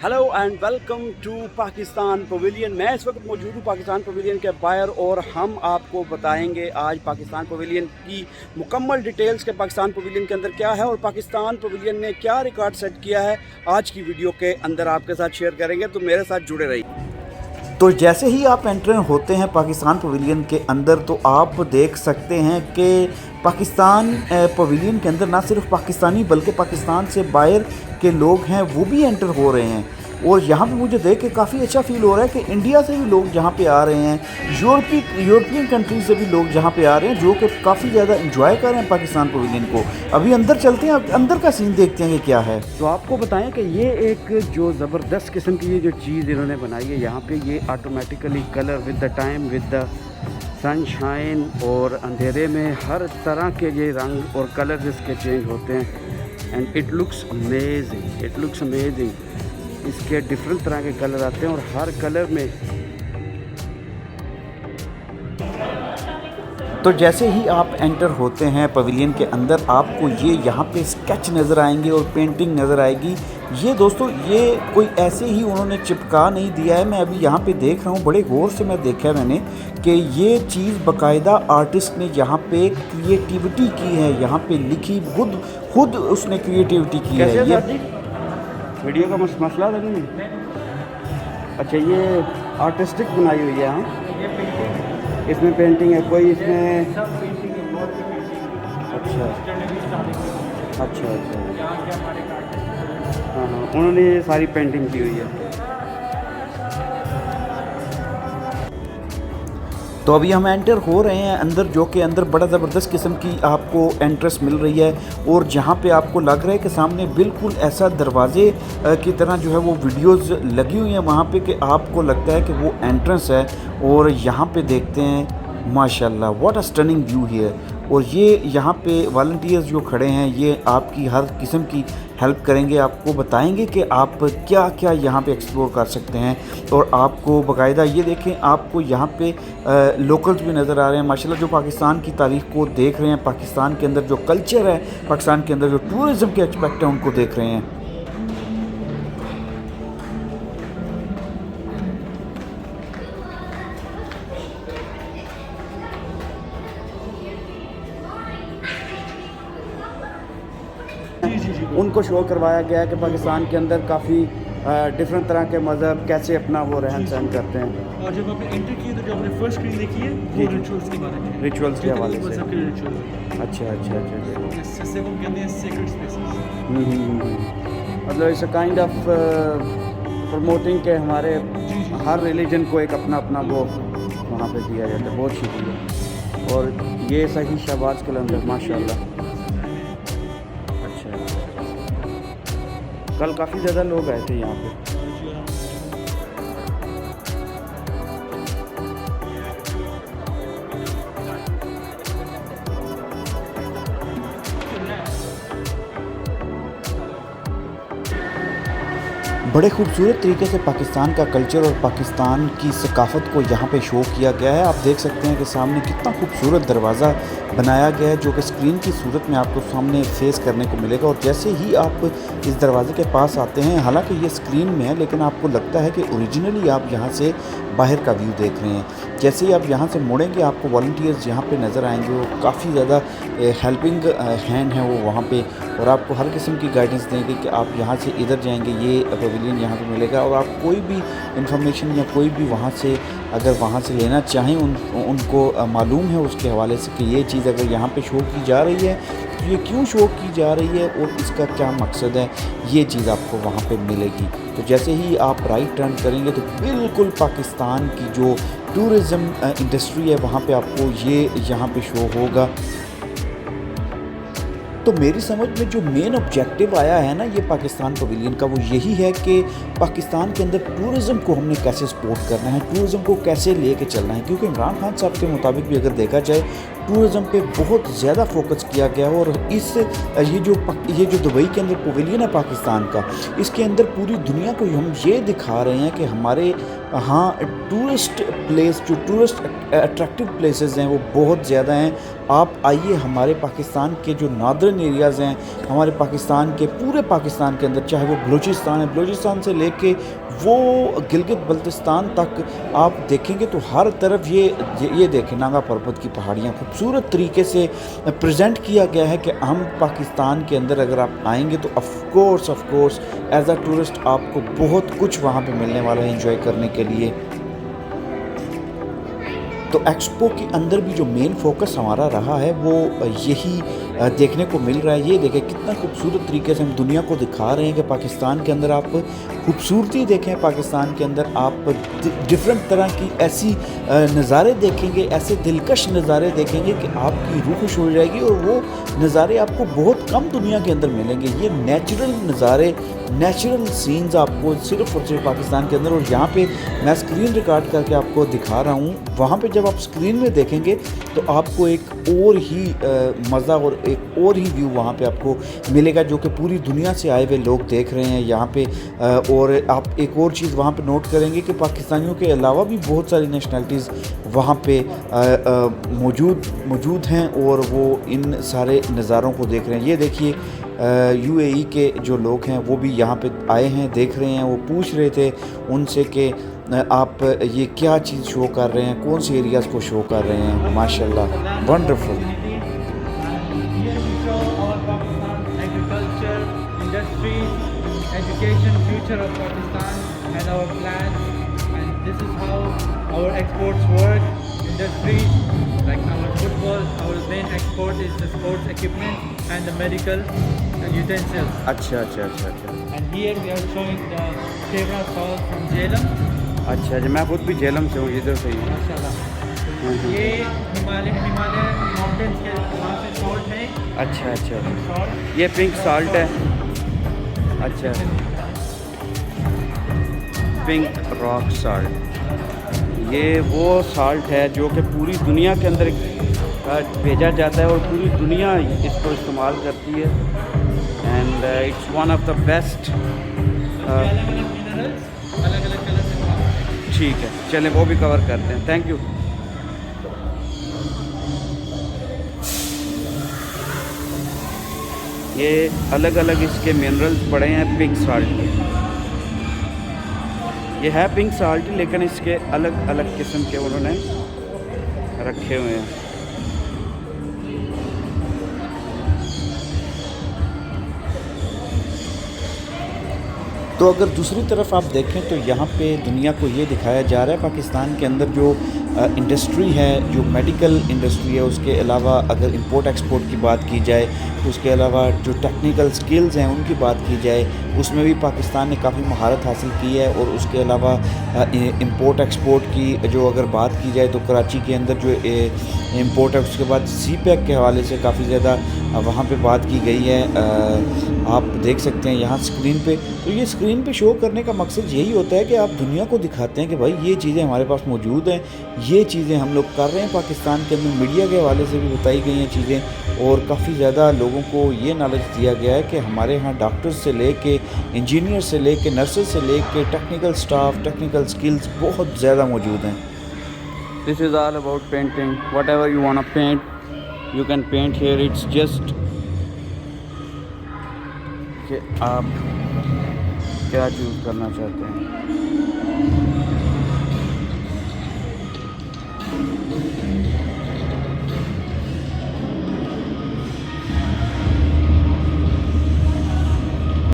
Hello and welcome to Pakistan pavilion. मैं इस वक्त मौजूद हूँ पाकिस्तान पवेलियन के बाहर और हम आपको बताएंगे आज पाकिस्तान पवेलियन की मुकम्मल डिटेल्स के पाकिस्तान पवेलियन के अंदर क्या है और पाकिस्तान पवेलियन ने क्या रिकॉर्ड सेट किया है। आज की वीडियो के अंदर आपके साथ शेयर करेंगे, तो मेरे साथ जुड़े रहिए। तो जैसे ही आप एंटर होते हैं पाकिस्तान पवेलियन के अंदर तो आप देख सकते हैं कि पाकिस्तान पवेलियन के अंदर ना सिर्फ पाकिस्तानी बल्कि पाकिस्तान से बाहर के लोग हैं वो भी एंटर हो रहे हैं। और यहाँ पे मुझे देख के काफ़ी अच्छा फील हो रहा है कि इंडिया से भी लोग यहाँ पे आ रहे हैं, यूरोपियन कंट्री से भी लोग यहाँ पे आ रहे हैं जो कि काफ़ी ज़्यादा इंजॉय कर रहे हैं पाकिस्तान पवेलियन को। अभी अंदर चलते हैं, अंदर का सीन देखते हैं कि क्या है। तो आपको बताएं कि ये एक जो ज़बरदस्त किस्म की ये जो चीज़ इन्होंने बनाई है यहाँ पे, ये automatically colour with the time with the sunshine और अंधेरे में हर तरह के ये रंग और कलर इसके चेंज होते हैं एंड इट लुक्स अमेजिंग। इसके डिफरेंट तरह के कलर आते हैं और हर कलर में। तो जैसे ही आप एंटर होते हैं पवेलियन के अंदर आपको ये यहाँ पे स्केच नज़र आएंगे और पेंटिंग नज़र आएगी। ये दोस्तों ये कोई ऐसे ही उन्होंने चिपका नहीं दिया है, मैं अभी यहाँ पे देख रहा हूँ, बड़े गौर से मैं देखा है मैंने कि ये चीज़ बाकायदा आर्टिस्ट ने यहाँ पे क्रिएटिविटी की है, यहाँ पे लिखी खुद उसने क्रिएटिविटी की है। ये वीडियो का मसला था नहीं। अच्छा, ये आर्टिस्टिक बनाई हुई है। हाँ, इसमें पेंटिंग है कोई इसमें। अच्छा अच्छा अच्छा, हाँ हाँ, उन्होंने ये सारी पेंटिंग की हुई है। तो अभी हम एंटर हो रहे हैं अंदर, जो कि अंदर बड़ा ज़बरदस्त किस्म की आपको एंट्रेंस मिल रही है और जहाँ पे आपको लग रहा है कि सामने बिल्कुल ऐसा दरवाज़े की तरह जो है वो वीडियोस लगी हुई हैं वहाँ पे कि आपको लगता है कि वो एंट्रेंस है। और यहाँ पे देखते हैं माशाल्लाह what a stunning view here. और ये यहाँ पे वॉलंटियर्स जो खड़े हैं ये आपकी हर किस्म की हेल्प करेंगे, आपको बताएंगे कि आप क्या क्या यहाँ पे एक्सप्लोर कर सकते हैं। और आपको बाकायदा ये देखें, आपको यहाँ पे लोकल्स भी नज़र आ रहे हैं माशाल्लाह जो पाकिस्तान की तारीख़ को देख रहे हैं, पाकिस्तान के अंदर जो कल्चर है, पाकिस्तान के अंदर जो टूरिज़म के एस्पेक्ट हैं उनको देख रहे हैं। उनको शो करवाया गया है कि पाकिस्तान के अंदर काफ़ी डिफरेंट तरह के मज़हब कैसे अपना वो रहन सहन करते हैं। और जब आपने एंटर किए तो जो आपने फर्स्ट स्क्रीन देखी है वो रिचुअल्स के बारे में, रिचुअल्स के हवाले से। रिचुअल अच्छा अच्छा अच्छा, जिससे वो कहते हैं सेक्रेड स्पेसेस। मतलब it's a kind of promoting के हमारे हर रिलीजन को एक अपना अपना वो वहाँ पे दिया जाता है। बहुत शुक्रिया। और ये सही शहबाज कलंदर माशाल्लाह। अच्छा, कल काफ़ी ज़्यादा लोग आए थे यहाँ पे। बड़े खूबसूरत तरीके से पाकिस्तान का कल्चर और पाकिस्तान की सकाफ़त को यहाँ पे शो किया गया है। आप देख सकते हैं कि सामने कितना खूबसूरत दरवाज़ा बनाया गया है जो कि स्क्रीन की सूरत में आपको सामने फेस करने को मिलेगा। और जैसे ही आप इस दरवाज़े के पास आते हैं, हालांकि ये स्क्रीन में है लेकिन आपको लगता है कि ओरिजिनली आप यहाँ से बाहर का व्यू देख रहे हैं। जैसे ही आप यहाँ से मुड़ेंगे आपको वॉलंटियर्स यहाँ पे नज़र आएंगे, वो काफ़ी ज़्यादा हेल्पिंग हैंड है वो वहाँ पे, और आपको हर किस्म की गाइडेंस देंगे कि आप यहाँ से इधर जाएंगे, ये पवेलियन यहाँ पे मिलेगा। और आप कोई भी इंफॉर्मेशन या कोई भी वहाँ से अगर वहाँ से लेना चाहें उनको मालूम है उसके हवाले से कि ये चीज़ अगर यहाँ पे शो की जा रही है तो ये क्यों शो की जा रही है और इसका क्या मकसद है, ये चीज़ आपको वहाँ पे मिलेगी। तो जैसे ही आप राइट टर्न करेंगे तो बिल्कुल पाकिस्तान की जो टूरिज़म इंडस्ट्री है वहाँ पे आपको ये यहाँ पे शो होगा। तो मेरी समझ में जो मेन ऑब्जेक्टिव आया है ना ये पाकिस्तान पवेलियन का, वो यही है कि पाकिस्तान के अंदर टूरिज़म को हमने कैसे सपोर्ट करना है, टूरिज़म को कैसे लेके चलना है। क्योंकि इमरान खान साहब के मुताबिक भी अगर देखा जाए टूरिज़्म पे बहुत ज़्यादा फोकस किया गया है। और ये जो दुबई के अंदर पवेलियन है पाकिस्तान का, इसके अंदर पूरी दुनिया को हम ये दिखा रहे हैं कि हमारे यहाँ टूरिस्ट प्लेस, जो टूरिस्ट अट्रैक्टिव प्लेसेस हैं वो बहुत ज़्यादा हैं। आप आइए, हमारे पाकिस्तान के जो नॉर्दर्न एरियाज़ हैं, हमारे पाकिस्तान के पूरे पाकिस्तान के अंदर, चाहे वो बलूचिस्तान है, बलूचिस्तान से लेके वो गिलगित बल्तिस्तान तक आप देखेंगे तो हर तरफ ये देखें, नागा पर्वत की पहाड़ियाँ खूबसूरत तरीके से प्रेजेंट किया गया है कि हम पाकिस्तान के अंदर अगर आप आएंगे तो of course as a tourist आपको बहुत कुछ वहाँ पे मिलने वाला है एंजॉय करने के लिए। तो एक्सपो के अंदर भी जो मेन फोकस हमारा रहा है वो यही देखने को मिल रहा है। ये देखें कितना खूबसूरत तरीके से हम दुनिया को दिखा रहे हैं कि पाकिस्तान के अंदर आप खूबसूरती देखें, पाकिस्तान के अंदर आप डिफरेंट तरह की ऐसी नज़ारे देखेंगे, ऐसे दिलकश नज़ारे देखेंगे कि आपकी रूह खुश हो जाएगी। और वो नज़ारे आपको बहुत कम दुनिया के अंदर मिलेंगे। ये नेचुरल नज़ारे, नेचुरल सीन्स आपको सिर्फ और सिर्फ पाकिस्तान के अंदर। और यहाँ पे मैं स्क्रीन रिकॉर्ड करके आपको दिखा रहा हूँ। वहाँ पे जब आप स्क्रीन में देखेंगे तो आपको एक और ही मज़ा और एक और ही व्यू वहाँ पे आपको मिलेगा, जो कि पूरी दुनिया से आए हुए लोग देख रहे हैं यहाँ पे। और आप एक और चीज़ वहाँ पे नोट करेंगे कि पाकिस्तानियों के अलावा भी बहुत सारी नेशनलिटीज़ वहाँ पे मौजूद हैं और वो इन सारे नज़ारों को देख रहे हैं। ये देखिए UAE के जो लोग हैं वो भी यहाँ पे आए हैं, देख रहे हैं। वो पूछ रहे थे उनसे कि आप ये क्या चीज़ शो कर रहे हैं, कौन से एरियाज़ को शो कर रहे हैं। माशाल्लाह, wonderful. Education, future of Pakistan and our plans, and this is how our exports work. Industries like our football, our main export is the sports equipment and the medical utensils. अच्छा। And here we are showing the Tevra salt from Jhelum. अच्छा जी, मैं खुद भी झेलम से हूँ, इधर से ही। माशाल्लाह। ये हिमालय माउंटेन्स के वहाँ से सॉल्ट है। अच्छा। सॉल्ट ये पिंक साल्ट है। अच्छा, पिंक रॉक साल्ट, ये वो साल्ट है जो कि पूरी दुनिया के अंदर भेजा जाता है और पूरी दुनिया इसको इस्तेमाल करती है। And it's one of the best. अलग-अलग मिनरल्स अलग-अलग कलर से बनाते हैं। ठीक है, चलें वो भी कवर करते हैं। Thank you. ये अलग अलग इसके मिनरल्स पड़े हैं पिंक साल्ट के। ये है पिंक साल्ट लेकिन इसके अलग अलग किस्म के उन्होंने रखे हुए हैं। तो अगर दूसरी तरफ आप देखें तो यहाँ पे दुनिया को ये दिखाया जा रहा है पाकिस्तान के अंदर जो इंडस्ट्री है, जो मेडिकल इंडस्ट्री है, उसके अलावा अगर इंपोर्ट एक्सपोर्ट की बात की जाए, उसके अलावा जो टेक्निकल स्किल्स हैं उनकी बात की जाए, उसमें भी पाकिस्तान ने काफ़ी महारत हासिल की है। और उसके अलावा इंपोर्ट एक्सपोर्ट की जो अगर बात की जाए तो कराची के अंदर जो इंपोर्ट है, उसके बाद CPEC के हवाले से काफ़ी ज़्यादा वहाँ पे बात की गई है। आप देख सकते हैं यहाँ स्क्रीन पे। तो ये स्क्रीन पे शो करने का मकसद यही होता है कि आप दुनिया को दिखाते हैं कि भाई ये चीज़ें हमारे पास मौजूद हैं, ये चीज़ें हम लोग कर रहे हैं पाकिस्तान के अंदर। मीडिया के हवाले से भी बताई गई हैं चीज़ें और काफ़ी ज़्यादा लोगों को ये नॉलेज दिया गया है कि हमारे यहाँ डॉक्टर्स से लेके इंजीनियर से लेके नर्सेज से लेके टेक्निकल स्टाफ, टेक्निकल स्किल्स बहुत ज़्यादा मौजूद हैं। This is all about painting. Whatever you want to paint, you can paint here. It's just कि आप क्या चूज़ करना चाहते हैं।